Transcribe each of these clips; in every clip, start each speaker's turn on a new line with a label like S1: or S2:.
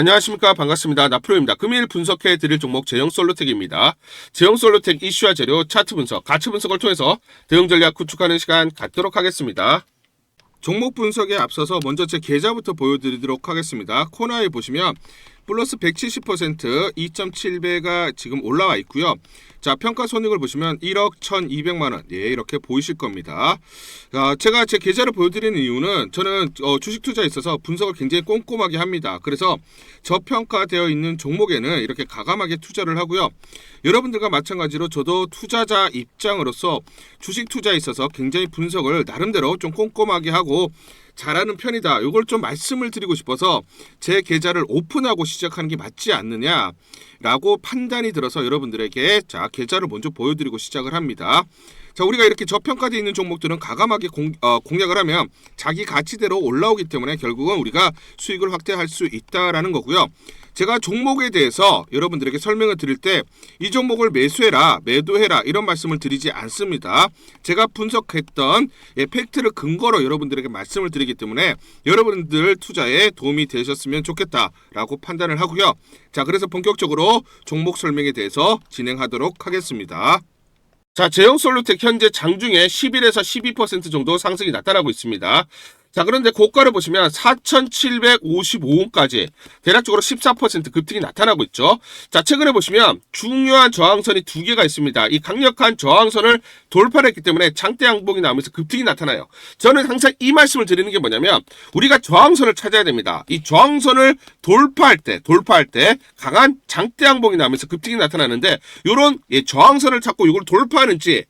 S1: 안녕하십니까. 반갑습니다. 나프로입니다. 금일 분석해 드릴 종목 제형솔루텍입니다. 제형솔루텍 이슈와 재료, 차트 분석, 가치 분석을 통해서 대응 전략 구축하는 시간 갖도록 하겠습니다. 종목 분석에 앞서서 먼저 제 계좌부터 보여드리도록 하겠습니다. 코너에 보시면 플러스 170% 2.7배가 지금 올라와 있고요. 자, 평가 손익을 보시면 1억 1,200만원. 예, 이렇게 보이실 겁니다. 제가 제 계좌를 보여드리는 이유는 저는 주식 투자에 있어서 분석을 굉장히 꼼꼼하게 합니다. 그래서 저평가되어 있는 종목에는 이렇게 가감하게 투자를 하고요. 여러분들과 마찬가지로 저도 투자자 입장으로서 주식 투자에 있어서 굉장히 분석을 나름대로 좀 꼼꼼하게 하고 잘하는 편이다. 이걸 좀 말씀을 드리고 싶어서 제 계좌를 오픈하고 시작하는 게 맞지 않느냐라고 판단이 들어서 여러분들에게 자, 계좌를 먼저 보여드리고 시작을 합니다. 자, 우리가 이렇게 저평가되어 있는 종목들은 가감하게 공략을 하면 자기 가치대로 올라오기 때문에 결국은 우리가 수익을 확대할 수 있다라는 거고요. 제가 종목에 대해서 여러분들에게 설명을 드릴 때 이 종목을 매수해라, 매도해라 이런 말씀을 드리지 않습니다. 제가 분석했던 팩트를 근거로 여러분들에게 말씀을 드리기 때문에 여러분들 투자에 도움이 되셨으면 좋겠다라고 판단을 하고요. 자, 그래서 본격적으로 종목 설명에 대해서 진행하도록 하겠습니다. 자, 제형솔루텍 현재 장중에 11에서 12% 정도 상승이 나타나고 있습니다. 자, 그런데 고가를 보시면 4,755원까지 대략적으로 14% 급등이 나타나고 있죠. 자, 최근에 보시면 중요한 저항선이 두 개가 있습니다. 이 강력한 저항선을 돌파를 했기 때문에 장대 양봉이 나오면서 급등이 나타나요. 저는 항상 이 말씀을 드리는 게 뭐냐면 우리가 저항선을 찾아야 됩니다. 이 저항선을 돌파할 때 강한 장대 양봉이 나오면서 급등이 나타나는데 이런 저항선을 찾고 이걸 돌파하는지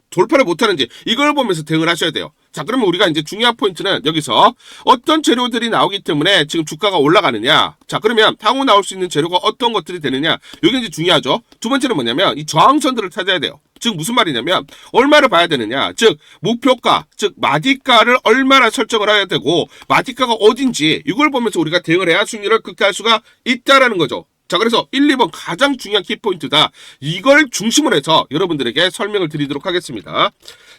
S1: 돌파를 못하는지 이걸 보면서 대응을 하셔야 돼요. 자, 그러면 우리가 이제 중요한 포인트는 여기서 어떤 재료들이 나오기 때문에 지금 주가가 올라가느냐. 자, 그러면 향후 나올 수 있는 재료가 어떤 것들이 되느냐. 이게 이제 중요하죠. 두 번째는 뭐냐면 이 저항선들을 찾아야 돼요. 즉 무슨 말이냐면 얼마를 봐야 되느냐. 즉 목표가, 즉 마디가를 얼마나 설정을 해야 되고 마디가가 어딘지 이걸 보면서 우리가 대응을 해야 수익률을 극대화할 수가 있다라는 거죠. 자, 그래서 1, 2번 가장 중요한 키포인트다. 이걸 중심으로 해서 여러분들에게 설명을 드리도록 하겠습니다.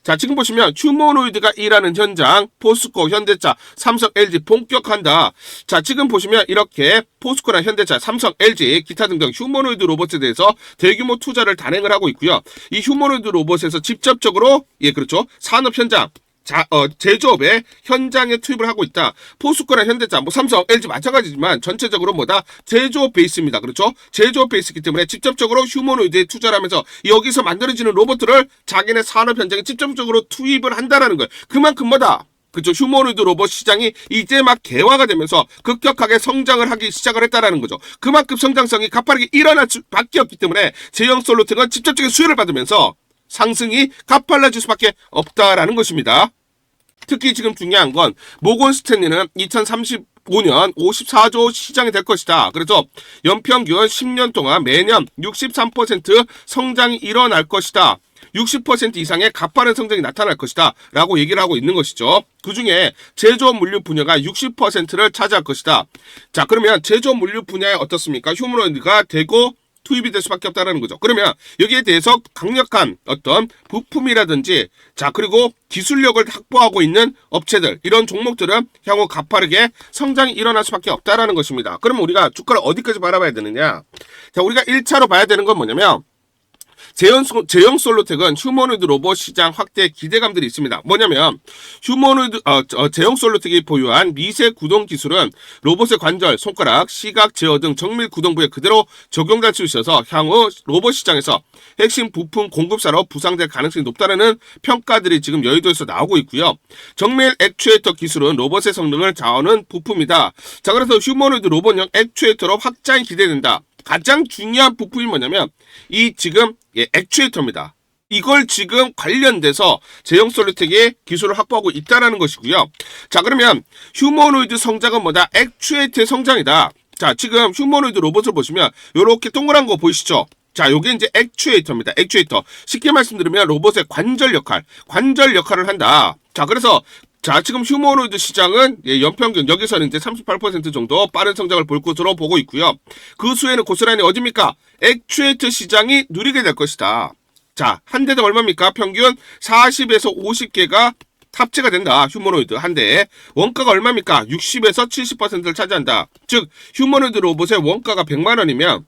S1: 자, 지금 보시면 휴머노이드가 일하는 현장, 포스코, 현대차, 삼성, LG 본격한다. 자, 지금 보시면 이렇게 포스코나 현대차, 삼성, LG, 기타 등등 휴머노이드 로봇에 대해서 대규모 투자를 단행을 하고 있고요. 이 휴머노이드 로봇에서 직접적으로 그렇죠. 산업 현장, 제조업의 현장에 투입을 하고 있다. 포스코나 현대차, 삼성, LG 마찬가지지만 전체적으로 제조업 베이스입니다. 그렇죠? 제조업 베이스이기 때문에 직접적으로 휴머노이드에 투자를 하면서 여기서 만들어지는 로봇들을 자기네 산업 현장에 직접적으로 투입을 한다라는 거예요. 그만큼 그렇죠. 휴머노이드 로봇 시장이 이제 막 개화가 되면서 급격하게 성장을 하기 시작을 했다라는 거죠. 그만큼 성장성이 가파르게 일어날 수밖에 없기 때문에 제형솔루텍은 직접적인 수혜를 받으면서 상승이 가팔라질 수밖에 없다라는 것입니다. 특히 지금 중요한 건 모건 스탠리는 2035년 54조 시장이 될 것이다. 그래서 연평균 10년 동안 매년 63% 성장이 일어날 것이다. 60% 이상의 가파른 성장이 나타날 것이다 라고 얘기를 하고 있는 것이죠. 그 중에 제조업 물류 분야가 60%를 차지할 것이다. 자, 그러면 제조업 물류 분야에 어떻습니까? 휴머노이드가 되고 투입이 될 수밖에 없다는 거죠. 그러면 여기에 대해서 강력한 어떤 부품이라든지 자, 그리고 기술력을 확보하고 있는 업체들, 이런 종목들은 향후 가파르게 성장이 일어날 수밖에 없다는 것입니다. 그러면 우리가 주가를 어디까지 바라봐야 되느냐. 자, 우리가 1차로 봐야 되는 건 뭐냐면 제형솔루텍은 휴머노이드 로봇 시장 확대 기대감들이 있습니다. 뭐냐면 제형솔루텍이 보유한 미세 구동 기술은 로봇의 관절, 손가락, 시각, 제어 등 정밀 구동부에 그대로 적용될 수 있어서 향후 로봇 시장에서 핵심 부품 공급사로 부상될 가능성이 높다는 평가들이 지금 여의도에서 나오고 있고요. 정밀 액추에이터 기술은 로봇의 성능을 좌우하는 부품이다. 자, 그래서 휴머노이드 로봇형 액추에이터로 확장이 기대된다. 가장 중요한 부품이 뭐냐면 이 지금 액추에이터입니다. 이걸 지금 관련돼서 제형솔루텍의 기술을 확보하고 있다는 것이고요. 자, 그러면 휴머노이드 성장은 뭐다? 액추에이터의 성장이다. 자, 지금 휴머노이드 로봇을 보시면 이렇게 동그란 거 보이시죠? 자, 요게 이제 액추에이터입니다. 액추에이터. 쉽게 말씀드리면 로봇의 관절 역할을 한다. 자, 그래서 지금 휴머노이드 시장은 연평균 여기서는 이제 38% 정도 빠른 성장을 볼 것으로 보고 있고요. 그 수혜는 고스란히 어디입니까? 액추에이터 시장이 누리게 될 것이다. 자, 한 대당 얼마입니까? 평균 40에서 50개가 탑재가 된다. 휴머노이드 한 대에. 원가가 얼마입니까? 60에서 70%를 차지한다. 즉 휴머노이드 로봇의 원가가 100만 원이면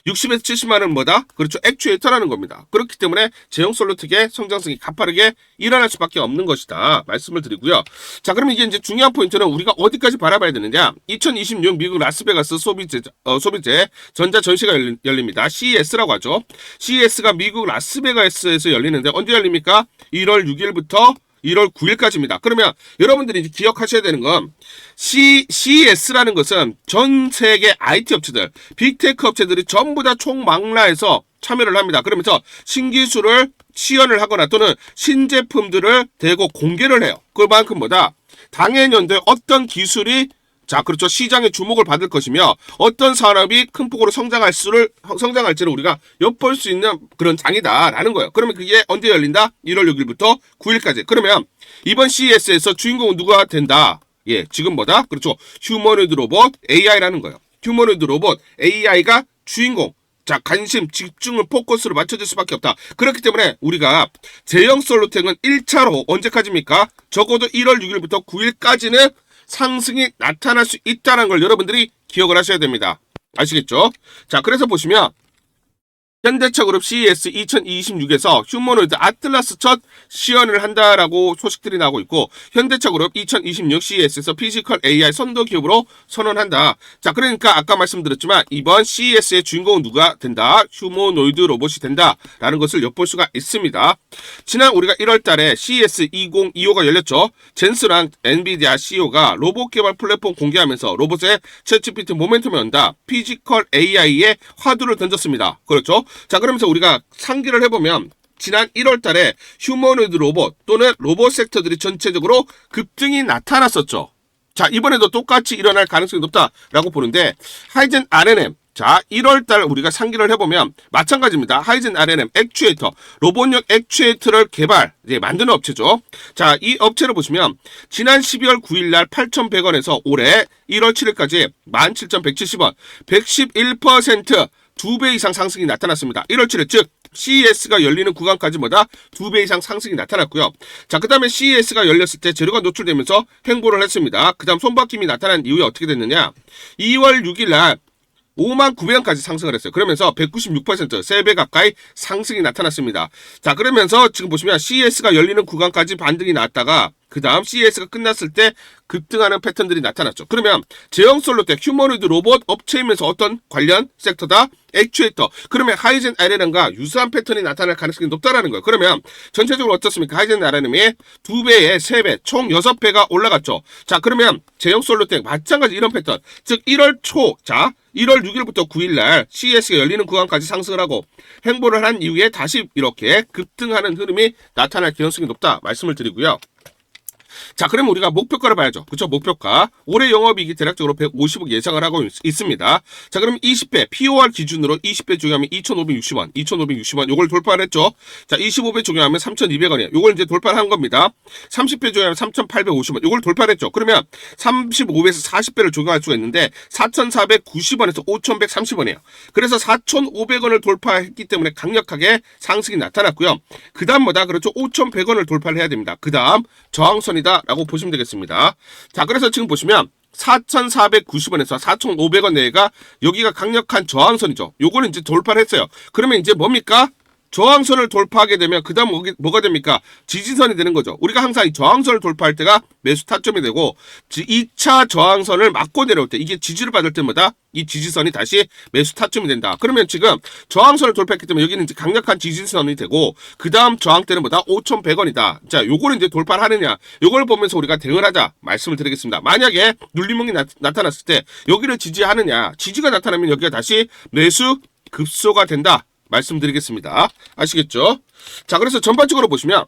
S1: 60에서 70만 원은 뭐다? 그렇죠. 액추에이터라는 겁니다. 그렇기 때문에 제형 솔로텍의 성장성이 가파르게 일어날 수밖에 없는 것이다. 말씀을 드리고요. 자, 그러면 이게 이제 중요한 포인트는 우리가 어디까지 바라봐야 되느냐? 2026 미국 라스베가스 소비재 전자 전시가 열립니다. CES라고 하죠. CES가 미국 라스베가스에서 열리는데 언제 열립니까? 1월 6일부터 1월 9일까지입니다. 그러면 여러분들이 이제 기억하셔야 되는 건 CES라는 것은 전 세계 IT 업체들, 빅테크 업체들이 전부 다 총망라해서 참여를 합니다. 그러면서 신기술을 시연을 하거나 또는 신제품들을 대고 공개를 해요. 그만큼 뭐다? 당해년도에 어떤 기술이 그렇죠. 시장의 주목을 받을 것이며 어떤 산업이 큰 폭으로 성장할지를 우리가 엿볼 수 있는 그런 장이다라는 거예요. 그러면 그게 언제 열린다? 1월 6일부터 9일까지. 그러면 이번 CES에서 주인공은 누가 된다? 예, 지금 뭐다? 그렇죠. 휴머노이드 로봇 AI라는 거예요. 휴머노이드 로봇 AI가 주인공. 관심, 집중을 포커스로 맞춰줄 수밖에 없다. 그렇기 때문에 우리가 제형 솔로텍은 1차로 언제까지입니까? 적어도 1월 6일부터 9일까지는 상승이 나타날 수 있다는 걸 여러분들이 기억을 하셔야 됩니다. 아시겠죠? 자, 그래서 보시면 현대차그룹 CES 2026에서 휴머노이드 아틀라스 첫 시연을 한다라고 소식들이 나오고 있고 현대차그룹 2026 CES에서 피지컬 AI 선도 기업으로 선언한다. 자, 그러니까 아까 말씀드렸지만 이번 CES의 주인공은 누가 된다? 휴머노이드 로봇이 된다라는 것을 엿볼 수가 있습니다. 지난 우리가 1월달에 CES 2025가 열렸죠. 젠스랑 엔비디아 CEO가 로봇 개발 플랫폼 공개하면서 로봇의 챗GPT 모멘텀이 온다. 피지컬 AI에 화두를 던졌습니다. 그렇죠? 자, 그러면서 우리가 상기를 해보면 지난 1월 달에 휴머노이드 로봇 또는 로봇 섹터들이 전체적으로 급등이 나타났었죠. 자, 이번에도 똑같이 일어날 가능성이 높다라고 보는데 하이젠 R&M 자, 1월달 우리가 상기를 해보면 마찬가지입니다. 하이젠 R&M 액추에이터, 로봇용 액추에이터를 만드는 업체죠. 자, 이 업체를 보시면 지난 12월 9일날 8,100원에서 올해 1월 7일까지 17,170원, 111% 2배 이상 상승이 나타났습니다. 1월 7일 즉 CES가 열리는 구간까지 2배 이상 상승이 나타났고요. 자, 그 다음에 CES가 열렸을 때 재료가 노출되면서 횡보를 했습니다. 그 다음 손바뀜이 나타난 이후에 어떻게 됐느냐? 2월 6일날 59,000원까지 상승을 했어요. 그러면서 196% 3배 가까이 상승이 나타났습니다. 자, 그러면서 지금 보시면 CES가 열리는 구간까지 반등이 나왔다가 그 다음 CES가 끝났을 때 급등하는 패턴들이 나타났죠. 그러면 제형 솔로텍 휴머노이드 로봇 업체이면서 어떤 관련 섹터다? 액추에이터. 그러면 하이젠 R&M과 유사한 패턴이 나타날 가능성이 높다라는 거예요. 그러면 전체적으로 어떻습니까? 하이젠 R&M이 2배에 3배, 총 6배가 올라갔죠. 자, 그러면 제형 솔로텍 마찬가지 이런 패턴. 즉 1월 6일부터 9일날 CES가 열리는 구간까지 상승을 하고 횡보를 한 이후에 다시 이렇게 급등하는 흐름이 나타날 가능성이 높다 말씀을 드리고요. 자, 그러면 우리가 목표가를 봐야죠. 그렇죠? 목표가. 올해 영업이익이 대략적으로 150억 예상을 하고 있습니다. 자, 그럼 20배, POR 기준으로 20배 적용하면 2,560원. 요걸 돌파를 했죠. 자, 25배 적용하면 3,200원이에요. 요걸 이제 돌파를 한 겁니다. 30배 적용하면 3,850원. 요걸 돌파를 했죠. 그러면 35배에서 40배를 적용할 수가 있는데 4,490원에서 5,130원이에요. 그래서 4,500원을 돌파했기 때문에 강력하게 상승이 나타났고요. 그 다음 그렇죠? 5,100원을 돌파를 해야 됩니다. 그 다음 저항선이다 라고 보시면 되겠습니다. 자, 그래서 지금 보시면 4,490원에서 4,500원 내가 여기가 강력한 저항선이죠. 요거는 이제 돌파를 했어요. 그러면 이제 뭡니까? 저항선을 돌파하게 되면 그 다음 뭐가 됩니까? 지지선이 되는 거죠. 우리가 항상 이 저항선을 돌파할 때가 매수 타점이 되고 2차 저항선을 맞고 내려올 때 이게 지지를 받을 때마다 이 지지선이 다시 매수 타점이 된다. 그러면 지금 저항선을 돌파했기 때문에 여기는 이제 강력한 지지선이 되고 그 다음 저항대는 5,100원이다. 자, 요거를 이제 돌파를 하느냐 요걸 보면서 우리가 대응을 하자 말씀을 드리겠습니다. 만약에 눌림목이 나타났을 때 여기를 지지하느냐 지지가 나타나면 여기가 다시 매수 급소가 된다. 말씀드리겠습니다. 아시겠죠? 자, 그래서 전반적으로 보시면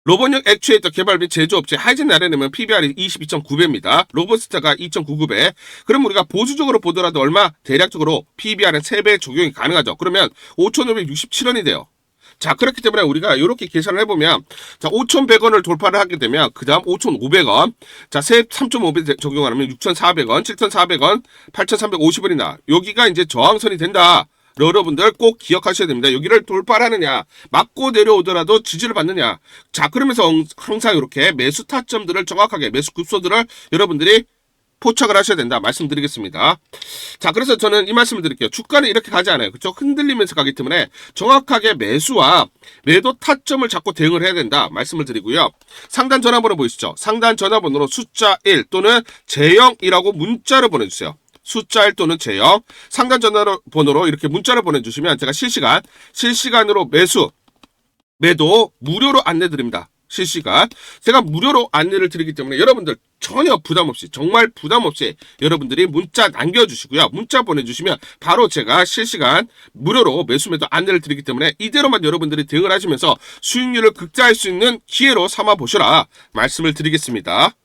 S1: 로봇용 액추에이터 개발 및 제조업체 하이젠 R&M은 PBR이 22.9배입니다. 로봇스타가 2.99배. 그럼 우리가 보수적으로 보더라도 얼마? 대략적으로 PBR은 3배 적용이 가능하죠. 그러면 5,567원이 돼요. 자, 그렇기 때문에 우리가 이렇게 계산을 해보면 자, 5,100원을 돌파를 하게 되면 그 다음 5,500원 자, 3.5배 적용하면 6,400원, 7,400원, 8,350원이나 여기가 이제 저항선이 된다 여러분들 꼭 기억하셔야 됩니다. 여기를 돌파하느냐, 맞고 내려오더라도 지지를 받느냐. 자, 그러면서 항상 이렇게 매수 타점들을 정확하게, 매수 급소들을 여러분들이 포착을 하셔야 된다 말씀드리겠습니다. 자, 그래서 저는 이 말씀을 드릴게요. 주가는 이렇게 가지 않아요. 그렇죠? 흔들리면서 가기 때문에 정확하게 매수와 매도 타점을 잡고 대응을 해야 된다 말씀을 드리고요. 상단 전화번호 보이시죠? 상단 전화번호로 숫자 1 또는 제0이라고 문자를 보내주세요. 숫자 1 또는 제0 상단 전화번호로 이렇게 문자를 보내주시면 제가 실시간으로 매수, 매도 무료로 안내드립니다. 실시간 제가 무료로 안내를 드리기 때문에 여러분들 전혀 부담없이, 정말 부담없이 여러분들이 문자 남겨주시고요. 문자 보내주시면 바로 제가 실시간 무료로 매수 매도 안내를 드리기 때문에 이대로만 여러분들이 대응을 하시면서 수익률을 극대화할 수 있는 기회로 삼아 보셔라 말씀을 드리겠습니다.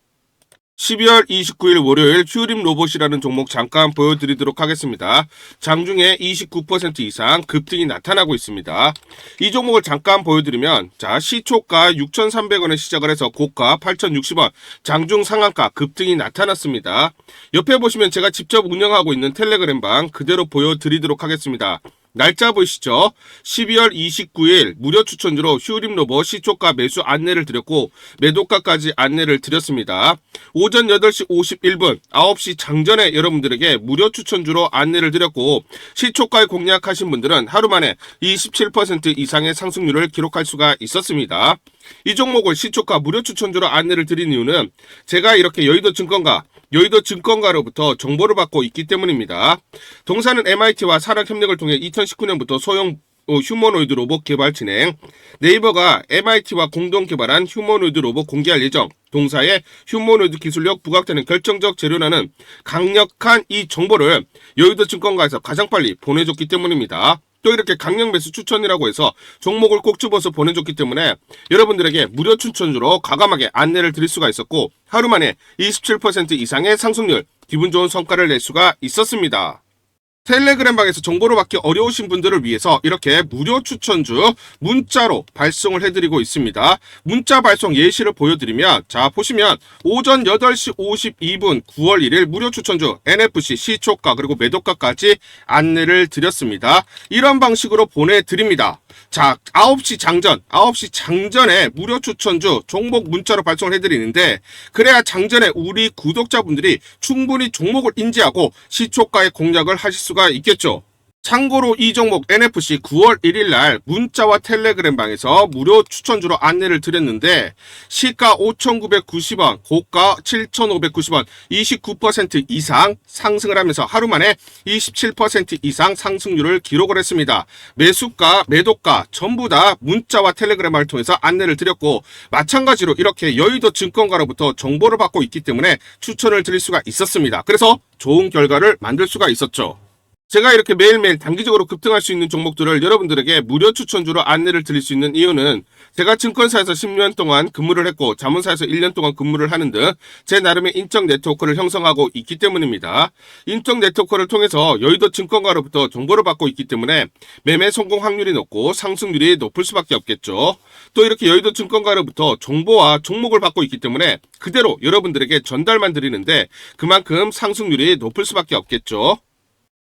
S1: 12월 29일 월요일 휴림 로봇이라는 종목 잠깐 보여드리도록 하겠습니다. 장중에 29% 이상 급등이 나타나고 있습니다. 이 종목을 잠깐 보여드리면 자, 시초가 6,300원에 시작을 해서 고가 8,060원, 장중 상한가 급등이 나타났습니다. 옆에 보시면 제가 직접 운영하고 있는 텔레그램방 그대로 보여드리도록 하겠습니다. 날짜 보이시죠? 12월 29일 무료 추천주로 휴림 로봇 시초가 매수 안내를 드렸고 매도가까지 안내를 드렸습니다. 오전 8시 51분 9시 장전에 여러분들에게 무료 추천주로 안내를 드렸고 시초가에 공략하신 분들은 하루 만에 27% 이상의 상승률을 기록할 수가 있었습니다. 이 종목을 시초가 무료 추천주로 안내를 드린 이유는 제가 이렇게 여의도증권가로부터 정보를 받고 있기 때문입니다. 동사는 MIT와 산학협력을 통해 2019년부터 소형 휴머노이드 로봇 개발 진행, 네이버가 MIT와 공동 개발한 휴머노이드 로봇 공개할 예정, 동사의 휴머노이드 기술력 부각되는 결정적 재료라는 강력한 이 정보를 여의도증권가에서 가장 빨리 보내줬기 때문입니다. 또 이렇게 강력 매수 추천이라고 해서 종목을 꼭 집어서 보내줬기 때문에 여러분들에게 무료 추천주로 과감하게 안내를 드릴 수가 있었고 하루 만에 27% 이상의 상승률, 기분 좋은 성과를 낼 수가 있었습니다. 텔레그램방에서 정보를 받기 어려우신 분들을 위해서 이렇게 무료 추천주 문자로 발송을 해드리고 있습니다. 문자 발송 예시를 보여드리면 자, 보시면 오전 8시 52분 9월 1일 무료 추천주 NFC 시초가 그리고 매도가까지 안내를 드렸습니다. 이런 방식으로 보내드립니다. 자, 9시 장전에 무료 추천주 종목 문자로 발송을 해드리는데 그래야 장전에 우리 구독자분들이 충분히 종목을 인지하고 시초가의 공략을 하실 수가 있겠죠. 참고로 이 종목 NFC 9월 1일 날 문자와 텔레그램방에서 무료 추천주로 안내를 드렸는데 시가 5,990원, 고가 7,590원, 29% 이상 상승을 하면서 하루 만에 27% 이상 상승률을 기록을 했습니다. 매수가, 매도가 전부 다 문자와 텔레그램을 통해서 안내를 드렸고 마찬가지로 이렇게 여의도 증권가로부터 정보를 받고 있기 때문에 추천을 드릴 수가 있었습니다. 그래서 좋은 결과를 만들 수가 있었죠. 제가 이렇게 매일매일 단기적으로 급등할 수 있는 종목들을 여러분들에게 무료 추천주로 안내를 드릴 수 있는 이유는 제가 증권사에서 10년 동안 근무를 했고 자문사에서 1년 동안 근무를 하는 등 제 나름의 인적 네트워크를 형성하고 있기 때문입니다. 인적 네트워크를 통해서 여의도 증권가로부터 정보를 받고 있기 때문에 매매 성공 확률이 높고 상승률이 높을 수밖에 없겠죠. 또 이렇게 여의도 증권가로부터 정보와 종목을 받고 있기 때문에 그대로 여러분들에게 전달만 드리는데 그만큼 상승률이 높을 수밖에 없겠죠.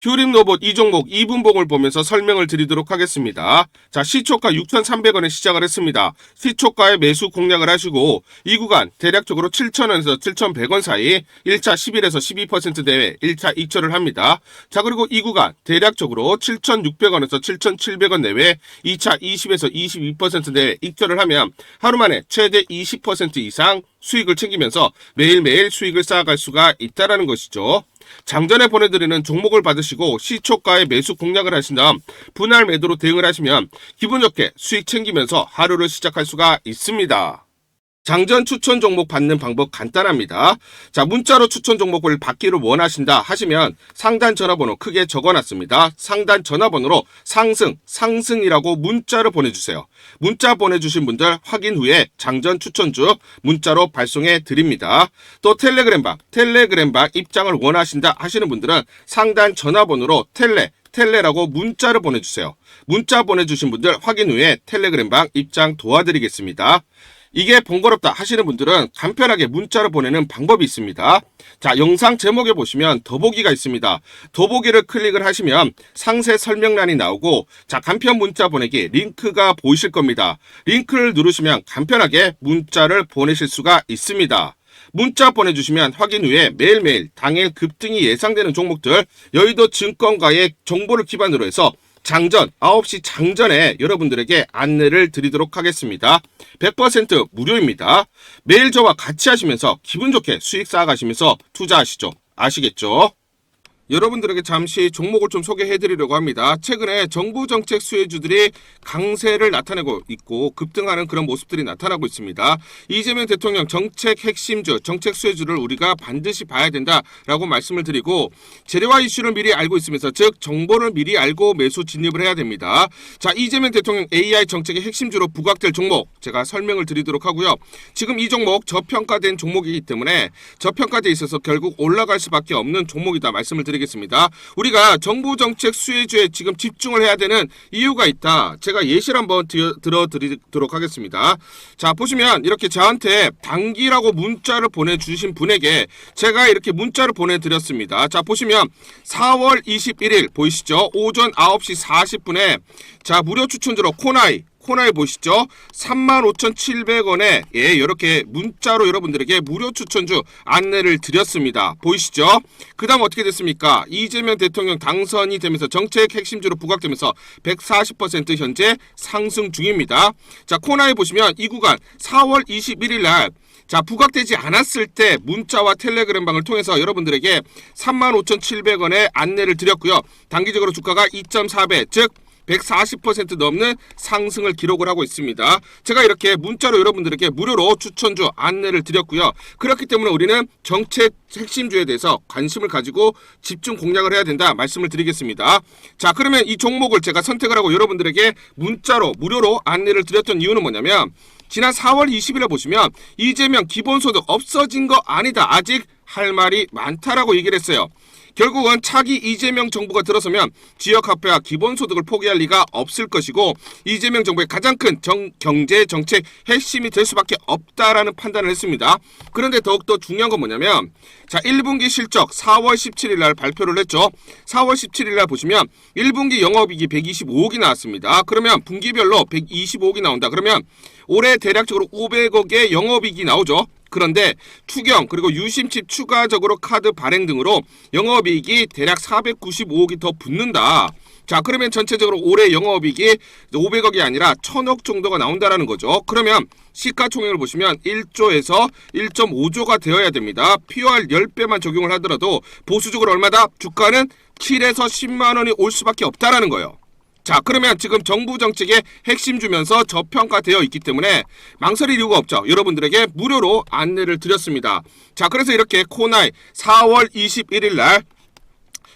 S1: 휴림 로봇 이 종목 2분봉을 보면서 설명을 드리도록 하겠습니다. 자, 시초가 6,300원에 시작을 했습니다. 시초가에 매수 공략을 하시고 이 구간 대략적으로 7,000원에서 7,100원 사이 1차 11에서 12% 내외 1차 익절을 합니다. 자, 그리고 이 구간 대략적으로 7,600원에서 7,700원 내외 2차 20에서 22% 내외 익절을 하면 하루 만에 최대 20% 이상 수익을 챙기면서 매일매일 수익을 쌓아갈 수가 있다는 것이죠. 장전에 보내드리는 종목을 받으시고 시초가에 매수 공략을 하신 다음 분할 매도로 대응을 하시면 기분 좋게 수익 챙기면서 하루를 시작할 수가 있습니다. 장전 추천 종목 받는 방법 간단합니다. 자, 문자로 추천 종목을 받기를 원하신다 하시면 상단 전화번호 크게 적어놨습니다. 상단 전화번호로 상승이라고 문자를 보내주세요. 문자 보내주신 분들 확인 후에 장전 추천주 문자로 발송해 드립니다. 또 텔레그램방 입장을 원하신다 하시는 분들은 상단 전화번호로 텔레라고 문자를 보내주세요. 문자 보내주신 분들 확인 후에 텔레그램방 입장 도와드리겠습니다. 이게 번거롭다 하시는 분들은 간편하게 문자로 보내는 방법이 있습니다. 자, 영상 제목에 보시면 더보기가 있습니다. 더보기를 클릭을 하시면 상세 설명란이 나오고, 자, 간편 문자 보내기 링크가 보이실 겁니다. 링크를 누르시면 간편하게 문자를 보내실 수가 있습니다. 문자 보내주시면 확인 후에 매일매일 당일 급등이 예상되는 종목들, 여의도 증권가의 정보를 기반으로 해서 장전 9시 장전에 여러분들에게 안내를 드리도록 하겠습니다. 100% 무료입니다. 매일 저와 같이 하시면서 기분 좋게 수익 쌓아가시면서 투자하시죠. 아시겠죠? 여러분들에게 잠시 종목을 좀 소개해 드리려고 합니다. 최근에 정부 정책 수혜주들이 강세를 나타내고 있고 급등하는 그런 모습들이 나타나고 있습니다. 이재명 대통령 정책 핵심주, 정책 수혜주를 우리가 반드시 봐야 된다라고 말씀을 드리고, 재료와 이슈를 미리 알고 있으면서, 즉 정보를 미리 알고 매수 진입을 해야 됩니다. 자, 이재명 대통령 AI 정책의 핵심주로 부각될 종목 제가 설명을 드리도록 하고요. 지금 이 종목 저평가된 종목이기 때문에 저평가돼 있어서 결국 올라갈 수밖에 없는 종목이다 말씀을 드리겠습니다. 우리가 정부 정책 수혜주에 지금 집중을 해야 되는 이유가 있다. 제가 예시를 한번 들어드리도록 하겠습니다. 자, 보시면 이렇게 저한테 단기라고 문자를 보내주신 분에게 제가 이렇게 문자를 보내드렸습니다. 자, 보시면 4월 21일 보이시죠? 오전 9시 40분에 자, 무료 추천주로 코나이 보시죠? 35,700원에 예, 이렇게 문자로 여러분들에게 무료 추천주 안내를 드렸습니다. 보이시죠? 그 다음 어떻게 됐습니까? 이재명 대통령 당선이 되면서 정책 핵심주로 부각되면서 140% 현재 상승 중입니다. 자, 코나이 보시면 이 구간 4월 21일 날 자, 부각되지 않았을 때 문자와 텔레그램 방을 통해서 여러분들에게 35,700원에 안내를 드렸고요. 단기적으로 주가가 2.4배, 즉 140% 넘는 상승을 기록을 하고 있습니다. 제가 이렇게 문자로 여러분들에게 무료로 추천주 안내를 드렸고요. 그렇기 때문에 우리는 정책 핵심주에 대해서 관심을 가지고 집중 공략을 해야 된다 말씀을 드리겠습니다. 자, 그러면 이 종목을 제가 선택을 하고 여러분들에게 문자로 무료로 안내를 드렸던 이유는 뭐냐면, 지난 4월 20일에 보시면 이재명 기본소득 없어진 거 아니다, 아직 할 말이 많다라고 얘기를 했어요. 결국은 차기 이재명 정부가 들어서면 지역화폐와 기본소득을 포기할 리가 없을 것이고, 이재명 정부의 가장 큰 경제 정책 핵심이 될 수밖에 없다라는 판단을 했습니다. 그런데 더욱더 중요한 건 뭐냐면, 자, 1분기 실적 4월 17일 날 발표를 했죠. 4월 17일 날 보시면 1분기 영업이익이 125억이 나왔습니다. 그러면 분기별로 125억이 나온다. 그러면 올해 대략적으로 500억의 영업이익이 나오죠. 그런데 투경 그리고 유심칩 추가적으로 카드 발행 등으로 영업이익이 대략 495억이 더 붙는다. 자, 그러면 전체적으로 올해 영업이익이 500억이 아니라 1000억 정도가 나온다라는 거죠. 그러면 시가총액을 보시면 1조에서 1.5조가 되어야 됩니다. POR 10배만 적용을 하더라도 보수적으로 얼마다? 주가는 7에서 10만 원이 올 수밖에 없다라는 거예요. 자, 그러면 지금 정부 정책의 핵심 주면서 저평가되어 있기 때문에 망설일 이유가 없죠. 여러분들에게 무료로 안내를 드렸습니다. 자, 그래서 이렇게 코나이 4월 21일 날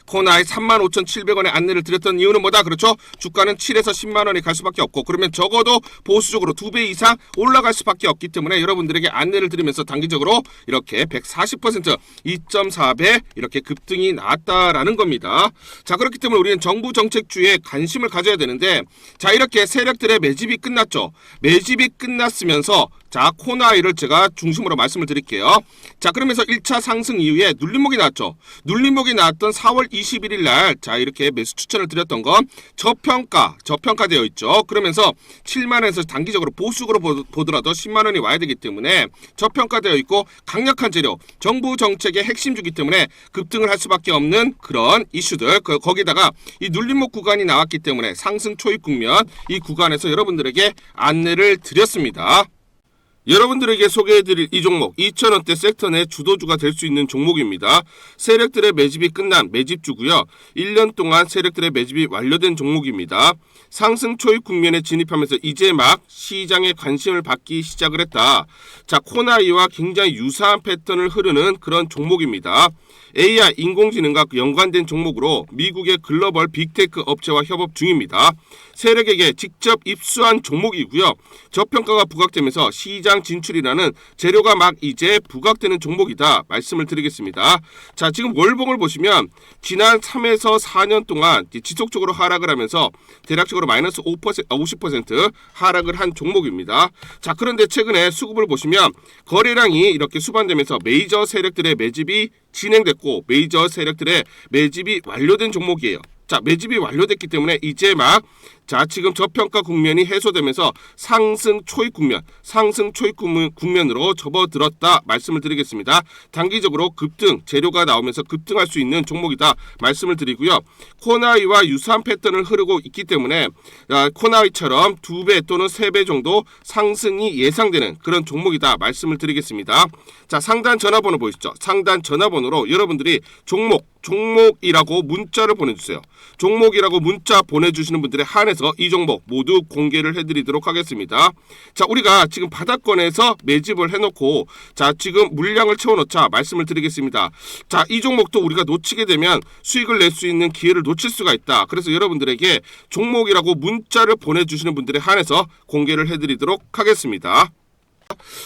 S1: 코나이 35,700원에 안내를 드렸던 이유는 뭐다? 그렇죠? 주가는 7에서 10만 원이 갈 수밖에 없고, 그러면 적어도 보수적으로 2배 이상 올라갈 수밖에 없기 때문에 여러분들에게 안내를 드리면서 단기적으로 이렇게 140% 2.4배 이렇게 급등이 나왔다라는 겁니다. 자, 그렇기 때문에 우리는 정부 정책주에 관심을 가져야 되는데, 자, 이렇게 세력들의 매집이 끝났죠. 매집이 끝났으면서 자, 코나이를 제가 중심으로 말씀을 드릴게요. 자, 그러면서 1차 상승 이후에 눌림목이 나왔죠. 눌림목이 나왔던 4월 21일 날, 자, 이렇게 매수 추천을 드렸던 건 저평가되어 있죠. 그러면서 7만 원에서 단기적으로 보수적으로 보더라도 10만 원이 와야 되기 때문에 저평가되어 있고 강력한 재료, 정부 정책의 핵심주기 때문에 급등을 할 수밖에 없는 그런 이슈들, 거기다가 이 눌림목 구간이 나왔기 때문에 상승 초입 국면, 이 구간에서 여러분들에게 안내를 드렸습니다. 여러분들에게 소개해드릴 이 종목 2,000원대 섹터 내 주도주가 될 수 있는 종목입니다. 세력들의 매집이 끝난 매집주고요. 1년 동안 세력들의 매집이 완료된 종목입니다. 상승 초입 국면에 진입하면서 이제 막 시장의 관심을 받기 시작을 했다. 자, 코나이와 굉장히 유사한 패턴을 흐르는 그런 종목입니다. AI 인공지능과 연관된 종목으로 미국의 글로벌 빅테크 업체와 협업 중입니다. 세력에게 직접 입수한 종목이고요. 저평가가 부각되면서 시장 시장 진출이라는 재료가 막 이제 부각되는 종목이다 말씀을 드리겠습니다. 자, 지금 월봉을 보시면 지난 3에서 4년 동안 지속적으로 하락을 하면서 대략적으로 마이너스 50% 하락을 한 종목입니다. 자, 그런데 최근에 수급을 보시면 거래량이 이렇게 수반되면서 메이저 세력들의 매집이 진행됐고 메이저 세력들의 매집이 완료된 종목이에요. 자, 매집이 완료됐기 때문에 이제 막 지금 저평가 국면이 해소되면서 상승 초입 국면으로 접어들었다 말씀을 드리겠습니다. 단기적으로 급등, 재료가 나오면서 급등할 수 있는 종목이다 말씀을 드리고요. 코나이와 유사한 패턴을 흐르고 있기 때문에 코나이처럼 2배 또는 3배 정도 상승이 예상되는 그런 종목이다 말씀을 드리겠습니다. 자, 상단 전화번호 보이시죠? 상단 전화번호로 여러분들이 종목이라고 문자를 보내주세요. 종목이라고 문자 보내주시는 분들에 한해서 이 종목 모두 공개를 해드리도록 하겠습니다. 자, 우리가 지금 바닥권에서 매집을 해놓고 자, 지금 물량을 채워놓자 말씀을 드리겠습니다. 자, 이 종목도 우리가 놓치게 되면 수익을 낼 수 있는 기회를 놓칠 수가 있다. 그래서 여러분들에게 종목이라고 문자를 보내주시는 분들에 한해서 공개를 해드리도록 하겠습니다.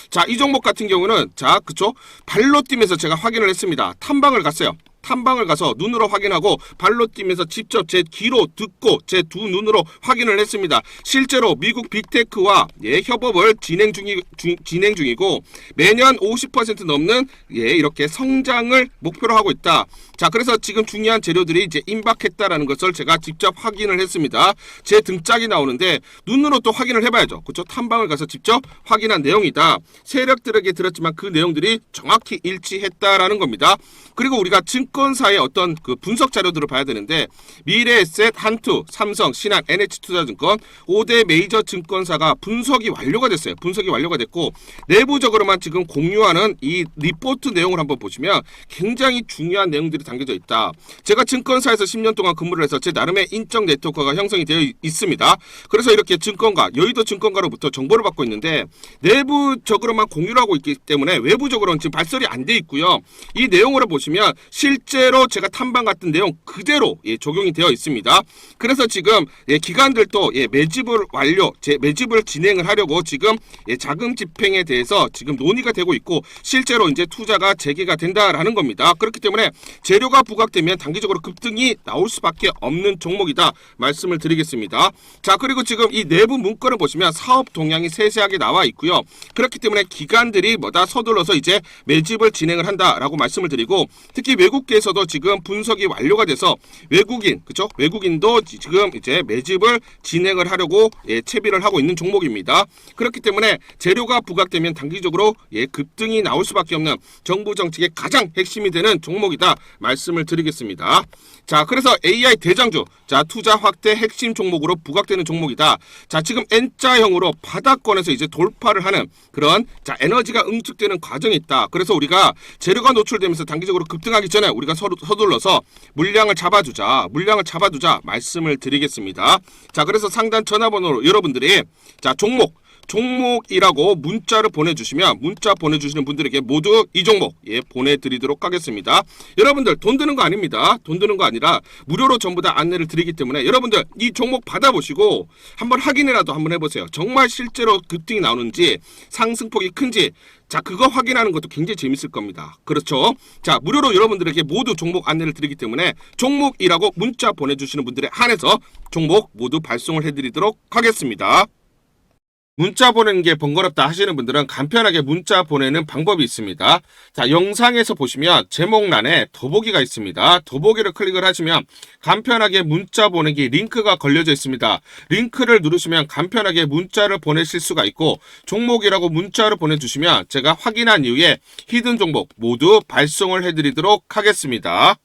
S1: 자, 이 종목 같은 경우는 그쵸? 발로 뛰면서 제가 확인을 했습니다. 탐방을 갔어요. 탐방을 가서 눈으로 확인하고 발로 뛰면서 직접 제 귀로 듣고 제 두 눈으로 확인을 했습니다. 실제로 미국 빅테크와 협업을 진행 중이고 매년 50% 넘는 이렇게 성장을 목표로 하고 있다. 자, 그래서 지금 중요한 재료들이 이제 임박했다라는 것을 제가 직접 확인을 했습니다. 제 등짝이 나오는데 눈으로 또 확인을 해봐야죠. 그렇죠? 탐방을 가서 직접 확인한 내용이다. 세력들에게 들었지만 그 내용들이 정확히 일치했다라는 겁니다. 그리고 우리가 증권사의 어떤 그 분석 자료들을 봐야 되는데 미래에셋, 한투, 삼성, 신한, NH투자증권 5대 메이저 증권사가 분석이 완료가 됐어요. 분석이 완료가 됐고 내부적으로만 지금 공유하는 이 리포트 내용을 한번 보시면 굉장히 중요한 내용들이 담겨져 있다. 제가 증권사에서 10년 동안 근무를 해서 제 나름의 인적 네트워크가 형성이 되어 있습니다. 그래서 이렇게 증권가, 여의도 증권가로부터 정보를 받고 있는데 내부적으로만 공유를 하고 있기 때문에 외부적으로는 지금 발설이 안 돼 있고요. 이 내용으로 보시면 실제로 제가 탐방 같은 내용 그대로 적용이 되어 있습니다. 그래서 지금 기관들도 매집을 진행을 하려고 지금 자금 집행에 대해서 지금 논의가 되고 있고 실제로 이제 투자가 재개가 된다라는 겁니다. 그렇기 때문에 재료가 부각되면 단기적으로 급등이 나올 수밖에 없는 종목이다 말씀을 드리겠습니다. 자, 그리고 지금 이 내부 문건을 보시면 사업 동향이 세세하게 나와 있고요. 그렇기 때문에 기관들이 서둘러서 이제 매집을 진행을 한다라고 말씀을 드리고 특히 외국계에서도 지금 분석이 완료가 돼서 외국인도 지금 이제 매집을 진행을 하려고 채비를 하고 있는 종목입니다. 그렇기 때문에 재료가 부각되면 단기적으로 급등이 나올 수밖에 없는 정부 정책의 가장 핵심이 되는 종목이다 말씀을 드리겠습니다. 자, 그래서 AI 대장주, 투자 확대 핵심 종목으로 부각되는 종목이다. 자, 지금 N자형으로 바닥권에서 이제 돌파를 하는 그런 에너지가 응축되는 과정이 있다. 그래서 우리가 재료가 노출되면서 단기적으로 급등하기 전에 우리가 서둘러서 물량을 잡아두자 말씀을 드리겠습니다. 자, 그래서 상단 전화번호로 여러분들이 종목이라고 문자를 보내주시면 문자 보내주시는 분들에게 모두 이 종목 보내드리도록 하겠습니다. 여러분들 돈 드는 거 아닙니다. 돈 드는 거 아니라 무료로 전부 다 안내를 드리기 때문에 여러분들 이 종목 받아보시고 한번 확인이라도 한번 해보세요. 정말 실제로 급등이 나오는지 상승폭이 큰지 그거 확인하는 것도 굉장히 재밌을 겁니다. 그렇죠? 자, 무료로 여러분들에게 모두 종목 안내를 드리기 때문에 종목이라고 문자 보내주시는 분들에 한해서 종목 모두 발송을 해드리도록 하겠습니다. 문자 보내는 게 번거롭다 하시는 분들은 간편하게 문자 보내는 방법이 있습니다. 자, 영상에서 보시면 제목란에 더보기가 있습니다. 더보기를 클릭을 하시면 간편하게 문자 보내기 링크가 걸려져 있습니다. 링크를 누르시면 간편하게 문자를 보내실 수가 있고 종목이라고 문자를 보내주시면 제가 확인한 이후에 히든 종목 모두 발송을 해드리도록 하겠습니다.